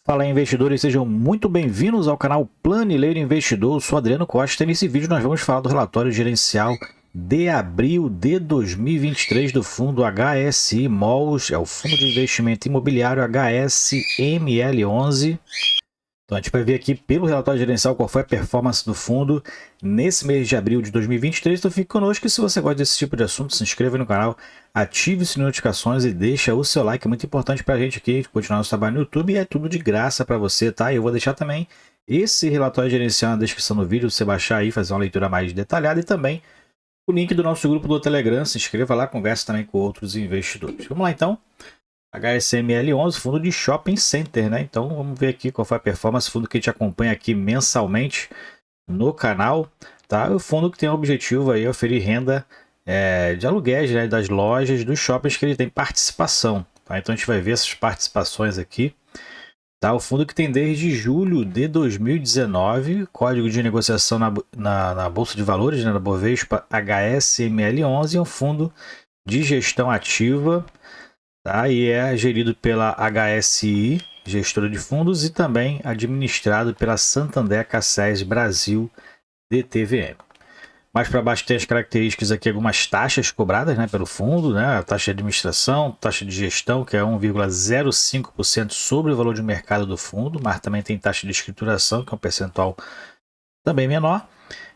Fala aí, investidores, sejam muito bem-vindos ao canal Planileiro Investidor. Eu sou Adriano Costa e nesse vídeo nós vamos falar do relatório gerencial de abril de 2023 do fundo HSI Malls, é o Fundo de Investimento Imobiliário HSML11. Então a gente vai ver aqui pelo relatório gerencial qual foi a performance do fundo nesse mês de abril de 2023. Então fique conosco e se você gosta desse tipo de assunto, se inscreva no canal, ative as notificações e deixa o seu like, é muito importante para a gente aqui continuar nosso trabalho no YouTube e é tudo de graça para você, tá? Eu vou deixar também esse relatório gerencial na descrição do vídeo, você baixar aí, fazer uma leitura mais detalhada e também o link do nosso grupo do Telegram, se inscreva lá, converse também com outros investidores. Vamos lá então. HSML11, fundo de shopping center, né? Então vamos ver aqui qual foi a performance, fundo que a gente acompanha aqui mensalmente no canal, tá? O fundo que tem o objetivo aí oferir renda de aluguéis, né, das lojas, dos shoppings que ele tem participação, tá? Então a gente vai ver essas participações aqui, tá? O fundo que tem desde julho de 2019, código de negociação na Bolsa de Valores, né, na Bovespa HSML11, é um fundo de gestão ativa, tá? E é gerido pela HSI, gestora de fundos, e também administrado pela Santander Cassés Brasil DTVM. Mais para baixo tem as características aqui, algumas taxas cobradas, né, pelo fundo, né? A taxa de administração, taxa de gestão, que é 1,05% sobre o valor de mercado do fundo, mas também tem taxa de escrituração, que é um percentual também menor,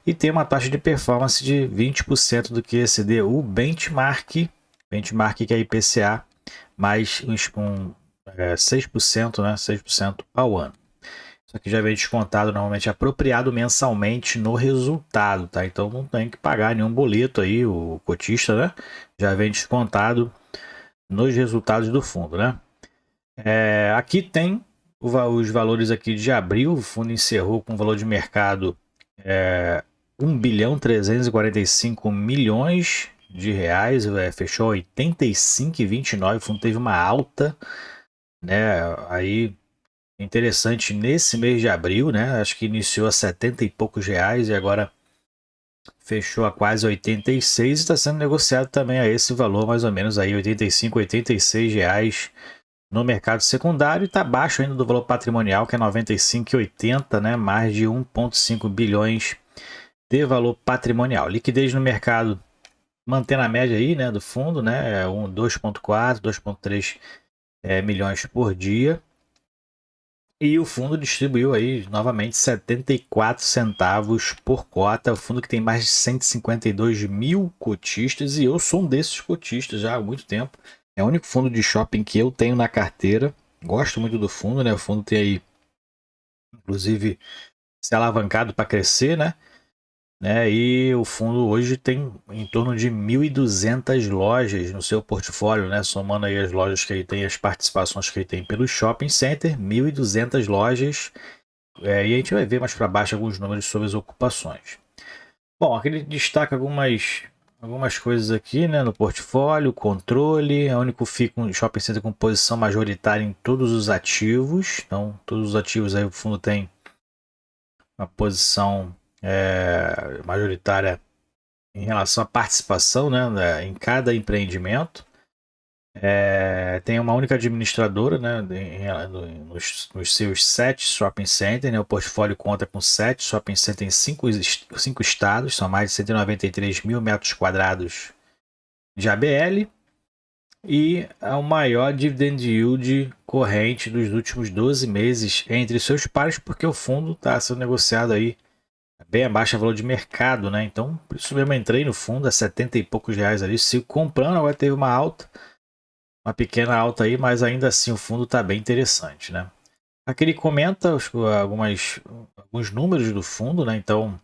e tem uma taxa de performance de 20% do que exceder o benchmark que é IPCA, mais 6%, né? 6% ao ano. Isso aqui já vem descontado, normalmente apropriado mensalmente no resultado, tá? Então não tem que pagar nenhum boleto aí, o cotista, né? Já vem descontado nos resultados do fundo, né? Aqui tem os valores aqui de abril, o fundo encerrou com valor de mercado 1.345 bilhões de reais, fechou 85,29, o fundo teve uma alta, né? Aí interessante nesse mês de abril, né? Acho que iniciou a 70 e poucos reais e agora fechou a quase 86 e está sendo negociado também a esse valor, mais ou menos aí 85, 86 reais no mercado secundário, e está abaixo ainda do valor patrimonial, que é 95,80, né? Mais de 1,5 bilhões de valor patrimonial. Liquidez no mercado mantendo a média aí, né, do fundo, né? 2,4, 2,3 milhões por dia. E o fundo distribuiu aí novamente 74 centavos por cota. O fundo que tem mais de 152 mil cotistas e eu sou um desses cotistas já há muito tempo. É o único fundo de shopping que eu tenho na carteira. Gosto muito do fundo, né? O fundo tem aí, inclusive, se alavancado para crescer, né? E o fundo hoje tem em torno de 1.200 lojas no seu portfólio, né? Somando aí as lojas que ele tem, as participações que ele tem pelo shopping center, 1.200 lojas. E a gente vai ver mais para baixo alguns números sobre as ocupações. Bom, aqui ele destaca algumas coisas aqui, né, no portfólio, controle, é o único shopping center com posição majoritária em todos os ativos. Então, todos os ativos aí o fundo tem uma posição majoritária em relação à participação, né, em cada empreendimento. Tem uma única administradora, né, nos seus 7 shopping centers, né, o portfólio conta com 7 shopping centers em 5 estados, são mais de 193 mil metros quadrados de ABL, e é o maior dividend yield corrente dos últimos 12 meses entre seus pares, porque o fundo está sendo negociado aí bem abaixo do valor de mercado, né? Então, por isso mesmo eu entrei no fundo a 70 e poucos reais ali, se comprando, agora teve uma alta, uma pequena alta aí, mas ainda assim o fundo está bem interessante, né? Aqui ele comenta alguns números do fundo, né? Então,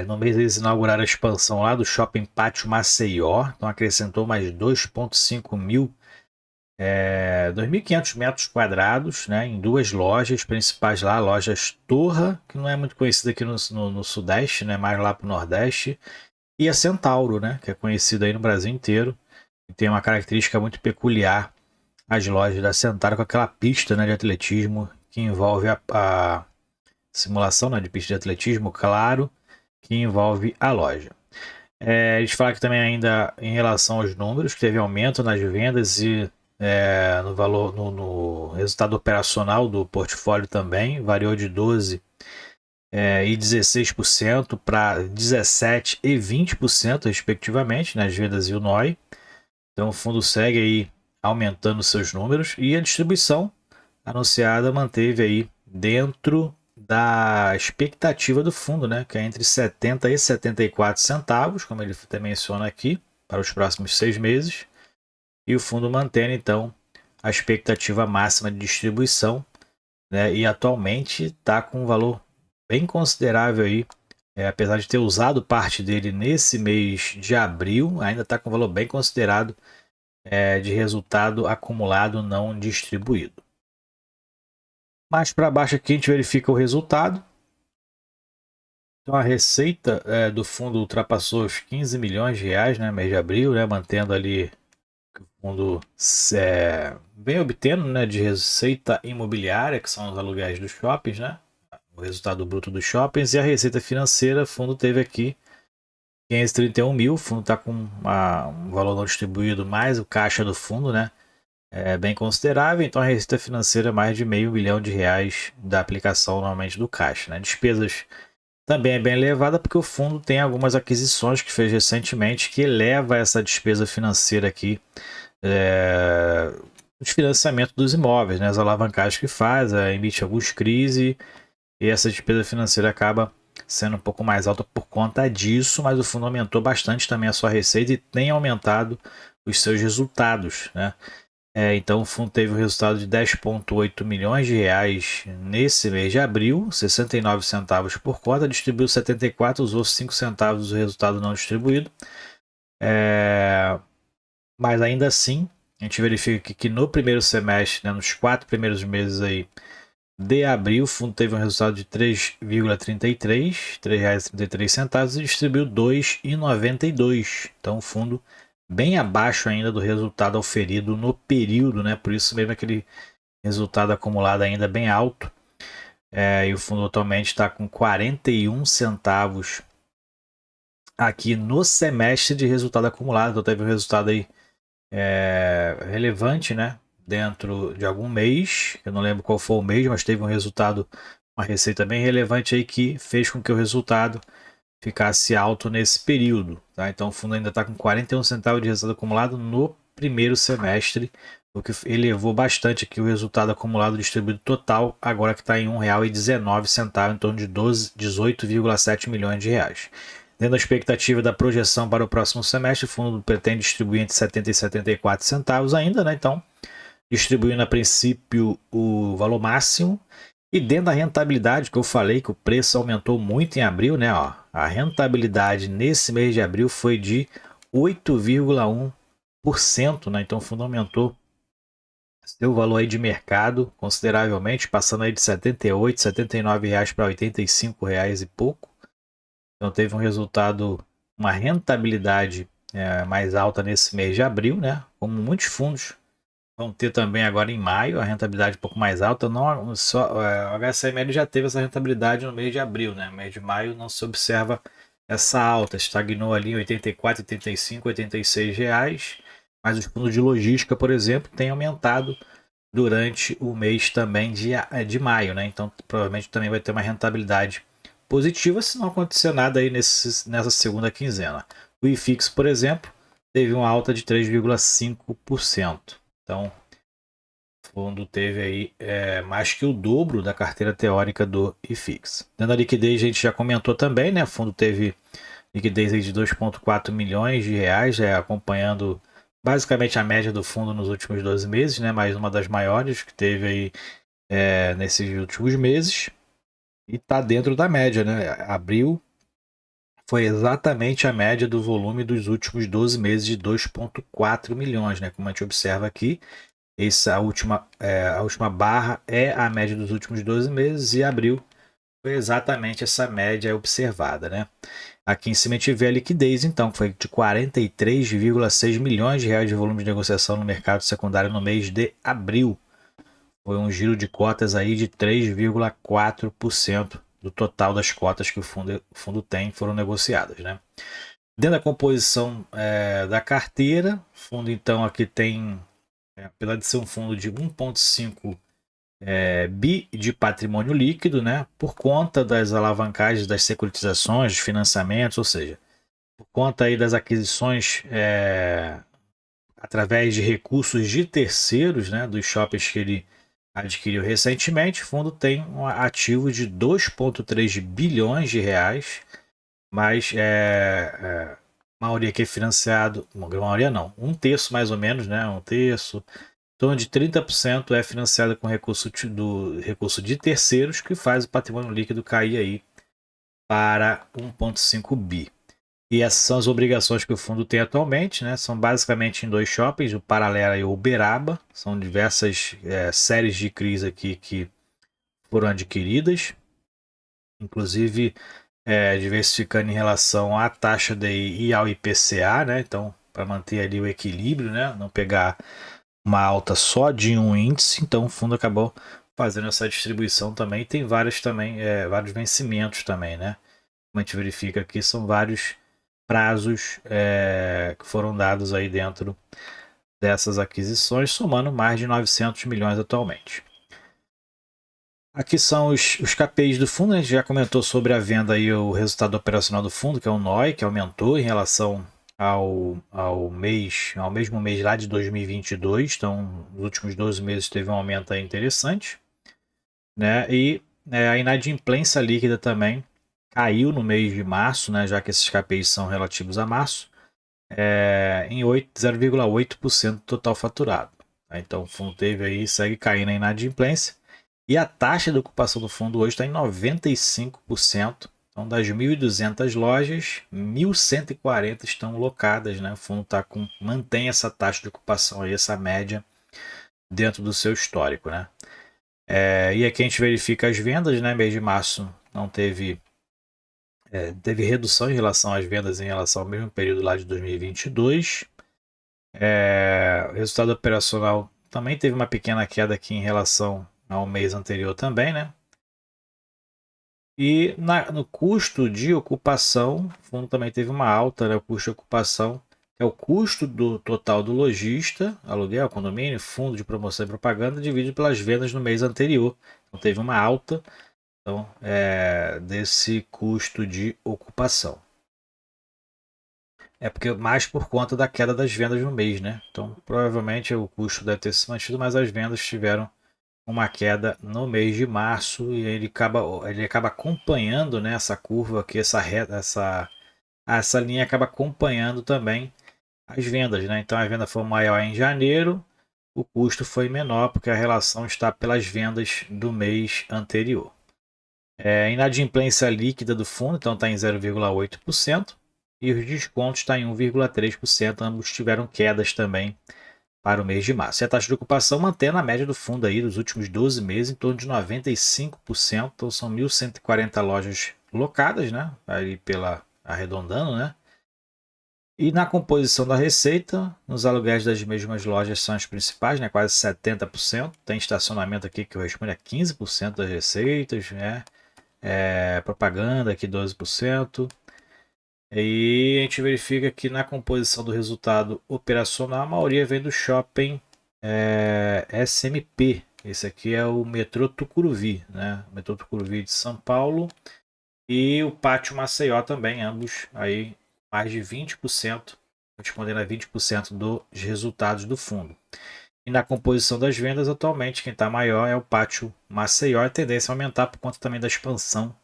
no mês eles inauguraram a expansão lá do Shopping Pátio Maceió, então acrescentou mais 2,5 mil 2.500 metros quadrados, né, em 2 lojas principais lá, lojas Torra, que não é muito conhecida aqui no Sudeste, né, mais lá para o Nordeste, e a Centauro, né, que é conhecida aí no Brasil inteiro, e tem uma característica muito peculiar, as lojas da Centauro, com aquela pista, né, de atletismo que envolve a simulação, né, de pista de atletismo, claro, que envolve a loja. A gente fala que também ainda em relação aos números, que teve aumento nas vendas e no valor, no resultado operacional do portfólio também, variou de 12 e 16% para 17% e 20%, respectivamente, nas vendas e o NOI. Então o fundo segue aí aumentando seus números e a distribuição anunciada manteve aí dentro da expectativa do fundo, né, que é entre 70 e 74 centavos, como ele até menciona aqui, para os próximos 6 meses. E o fundo mantém então a expectativa máxima de distribuição, né, e atualmente está com um valor bem considerável aí, apesar de ter usado parte dele nesse mês de abril, ainda está com um valor bem considerado de resultado acumulado não distribuído. Mais para baixo aqui a gente verifica o resultado. Então a receita do fundo ultrapassou os 15 milhões de reais, né, mês de abril, né, mantendo ali que o fundo vem obtendo, né, de receita imobiliária, que são os aluguéis dos shoppings, né, o resultado bruto dos shoppings, e a receita financeira, o fundo teve aqui 531 mil, o fundo está com um valor não distribuído mais o caixa do fundo, né, bem considerável, então a receita financeira é mais de meio bilhão de reais da aplicação normalmente do caixa, né, despesas também é bem elevada porque o fundo tem algumas aquisições que fez recentemente que eleva essa despesa financeira aqui, de financiamento dos imóveis, né? As alavancagens que faz, emite alguns CRIs e essa despesa financeira acaba sendo um pouco mais alta por conta disso, mas o fundo aumentou bastante também a sua receita e tem aumentado os seus resultados, né? Então o fundo teve um resultado de 10,8 milhões de reais nesse mês de abril, 69 centavos por cota, distribuiu 74, usou 5 centavos do resultado não distribuído. Mas ainda assim, a gente verifica que no primeiro semestre, né, nos 4 primeiros meses aí de abril, o fundo teve um resultado de 3,33, R$ 3,33 e distribuiu 2,92. Então o fundo bem abaixo ainda do resultado auferido no período, né? Por isso mesmo aquele resultado acumulado ainda bem alto. E o fundo atualmente está com 41 centavos aqui no semestre de resultado acumulado. Então teve um resultado aí relevante, né? Dentro de algum mês, eu não lembro qual foi o mês, mas teve um resultado, uma receita bem relevante aí que fez com que o resultado ficasse alto nesse período, tá? Então o fundo ainda está com 41 centavos de resultado acumulado no primeiro semestre, o que elevou bastante aqui o resultado acumulado distribuído total, agora que está em R$ 1,19, em torno de 18,7 milhões de reais. Dentro da expectativa da projeção para o próximo semestre, o fundo pretende distribuir entre 70 e 74 centavos ainda, né? Então, distribuindo a princípio o valor máximo. E dentro da rentabilidade, que eu falei que o preço aumentou muito em abril, né? Ó, a rentabilidade nesse mês de abril foi de 8,1%, né? Então o fundo aumentou seu valor aí de mercado consideravelmente, passando aí de R$ 78, R$ 79 reais para R$ 85 reais e pouco. Então teve um resultado, uma rentabilidade mais alta nesse mês de abril, né? Como muitos fundos vão ter também agora em maio, a rentabilidade um pouco mais alta. Não, só, o HSML já teve essa rentabilidade no mês de abril, né? No mês de maio não se observa essa alta, estagnou ali em 84, 85, 86 reais. Mas os fundos de logística, por exemplo, têm aumentado durante o mês também de maio, né? Então provavelmente também vai ter uma rentabilidade positiva se não acontecer nada aí nessa segunda quinzena. O IFIX, por exemplo, teve uma alta de 3,5%. Então, o fundo teve aí mais que o dobro da carteira teórica do IFIX. Dentro da liquidez, a gente já comentou também, né? O fundo teve liquidez aí de 2,4 milhões de reais, acompanhando basicamente a média do fundo nos últimos 12 meses, né? Mais uma das maiores que teve aí nesses últimos meses. E está dentro da média, né? Abril foi exatamente a média do volume dos últimos 12 meses de 2,4 milhões, né? Como a gente observa aqui, a última barra é a média dos últimos 12 meses e abril foi exatamente essa média observada, né? Aqui em cima a gente vê a liquidez, então, que foi de 43,6 milhões de reais de volume de negociação no mercado secundário no mês de abril. Foi um giro de cotas aí de 3,4% do total das cotas que o fundo tem foram negociadas, né? Dentro da composição da carteira, o fundo então aqui tem apesar de ser um fundo de 1,5 bi de patrimônio líquido, né, por conta das alavancagens das securitizações, dos financiamentos, ou seja, por conta aí das aquisições através de recursos de terceiros, né, dos shoppings que ele adquiriu recentemente, o fundo tem um ativo de 2,3 bilhões de reais, mas a maioria que é financiado, a maioria não, um terço mais ou menos, né, um terço, em torno de 30% é financiado com recurso de terceiros, que faz o patrimônio líquido cair aí para 1,5 bi. E essas são as obrigações que o fundo tem atualmente, né? São basicamente em dois shoppings, o Paralela e o Uberaba. São diversas séries de CRIs aqui que foram adquiridas, inclusive diversificando em relação à taxa DI e ao IPCA, né? Então, para manter ali o equilíbrio, né? Não pegar uma alta só de um índice. Então, o fundo acabou fazendo essa distribuição também. Tem vários também, vários vencimentos também, né? Como a gente verifica aqui, são vários prazos que foram dados aí dentro dessas aquisições, somando mais de 900 milhões atualmente. Aqui são os KPIs do fundo, a gente já comentou sobre a venda e o resultado operacional do fundo, que é o NOI, que aumentou em relação ao mesmo mês lá de 2022, então nos últimos 12 meses teve um aumento aí interessante, né? E a inadimplência líquida também caiu no mês de março, né? Já que esses KPIs são relativos a março, em 0,8% do total faturado. Então o fundo teve aí, segue caindo a inadimplência. E a taxa de ocupação do fundo hoje está em 95%. Então, das 1.200 lojas, 1.140 estão locadas, né? O fundo mantém essa taxa de ocupação aí, essa média dentro do seu histórico, né? E aqui a gente verifica as vendas, né? Mês de março não teve redução em relação às vendas em relação ao mesmo período lá de 2022. O resultado operacional também teve uma pequena queda aqui em relação ao mês anterior também, né? E no custo de ocupação, o fundo também teve uma alta, né? O custo de ocupação, que é o custo do total do lojista, aluguel, condomínio, fundo de promoção e propaganda, dividido pelas vendas no mês anterior. Então teve uma alta desse custo de ocupação. Porque mais por conta da queda das vendas no mês, né? Então provavelmente o custo deve ter se mantido, mas as vendas tiveram uma queda no mês de março e ele acaba acompanhando, né, essa curva aqui, essa linha acaba acompanhando também as vendas, né? Então a venda foi maior em janeiro, o custo foi menor porque a relação está pelas vendas do mês anterior. A inadimplência líquida do fundo então está em 0,8% e os descontos está em 1,3%, ambos tiveram quedas também para o mês de março. E a taxa de ocupação mantém a média do fundo aí dos últimos 12 meses em torno de 95%, então são 1.140 lojas locadas, né? Aí arredondando, né? E na composição da receita, nos aluguéis das mesmas lojas são as principais, né? Quase 70%. Tem estacionamento aqui que corresponde a 15% das receitas, né? Propaganda aqui 12%. E a gente verifica que na composição do resultado operacional, a maioria vem do shopping SMP. Esse aqui é o metrô Tucuruvi, né? O metrô Tucuruvi de São Paulo e o Pátio Maceió também, ambos aí mais de 20%, correspondendo a 20% dos resultados do fundo. E na composição das vendas, atualmente, quem está maior é o Pátio Maceió, a tendência é aumentar por conta também da expansão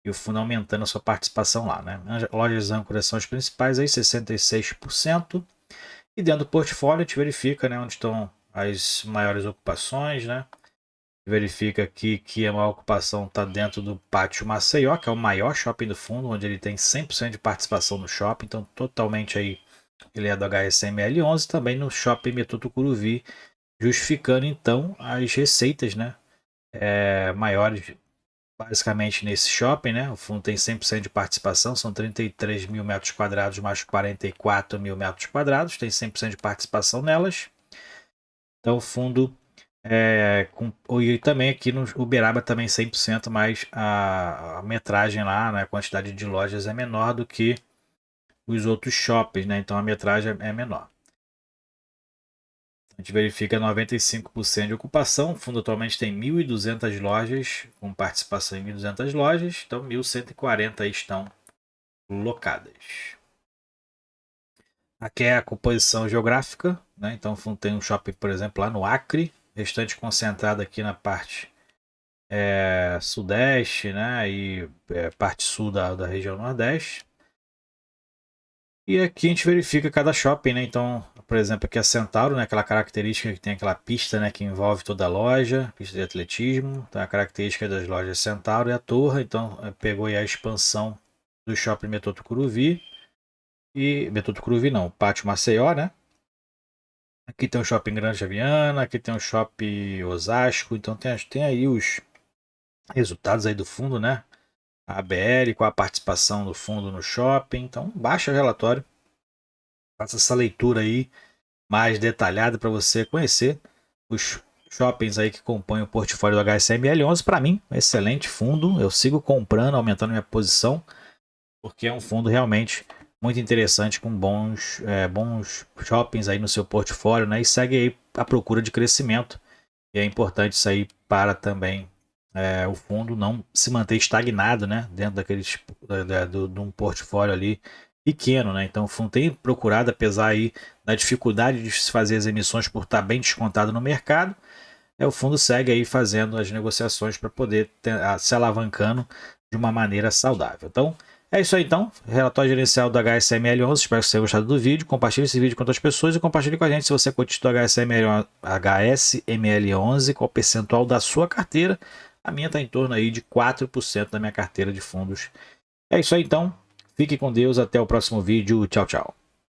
e o fundo aumentando a sua participação lá, né? Lojas âncoras são as principais, aí 66%. E dentro do portfólio a gente verifica, né, onde estão as maiores ocupações, né? Verifica aqui que a maior ocupação está dentro do Pátio Maceió, que é o maior shopping do fundo, onde ele tem 100% de participação no shopping, então totalmente aí ele é do HSML 11, também no shopping Metrô Tucuruvi, justificando então as receitas, né, maiores basicamente nesse shopping, né? O fundo tem 100% de participação, são 33 mil metros quadrados mais 44 mil metros quadrados, tem 100% de participação nelas. Então o fundo e também aqui no Uberaba também 100%, mas a metragem lá, né, a quantidade de lojas é menor do que os outros shoppings, né? Então a metragem é menor. A gente verifica 95% de ocupação. O fundo atualmente tem 1.200 lojas, com participação em 1.200 lojas, então 1.140 estão locadas. Aqui é a composição geográfica, né? Então o fundo tem um shopping, por exemplo, lá no Acre, restante concentrado aqui na parte sudeste, né? E parte sul da região nordeste. E aqui a gente verifica cada shopping, né? Então, por exemplo, aqui a Centauro, né? Aquela característica que tem aquela pista, né? Que envolve toda a loja, pista de atletismo. Então, a característica das lojas Centauro é a torre. Então, pegou aí a expansão do shopping Metrô Tucuruvi. E Metrô Tucuruvi não, Pátio Maceió, né? Aqui tem o shopping Granja Viana, aqui tem o shopping Osasco. Então, tem aí os resultados aí do fundo, né? A ABL com a participação do fundo no shopping. Então, baixa o relatório. Faça essa leitura aí mais detalhada para você conhecer os shoppings aí que compõem o portfólio do HSML11. Para mim, um excelente fundo. Eu sigo comprando, aumentando minha posição, porque é um fundo realmente muito interessante, com bons shoppings aí no seu portfólio, né? E segue aí a procura de crescimento. E é importante isso aí para também o fundo não se manter estagnado, né? Dentro daqueles de um portfólio ali pequeno, né? Então o fundo tem procurado, apesar aí da dificuldade de se fazer as emissões por estar bem descontado no mercado, o fundo segue aí fazendo as negociações para poder se alavancando de uma maneira saudável. Então é isso aí então, relatório gerencial do HSML11, espero que você tenha gostado do vídeo, compartilhe esse vídeo com outras pessoas e compartilhe com a gente se você curte do HSML11, qual o percentual da sua carteira. A minha está em torno aí de 4% da minha carteira de fundos. É isso aí então, fique com Deus, até o próximo vídeo, tchau, tchau.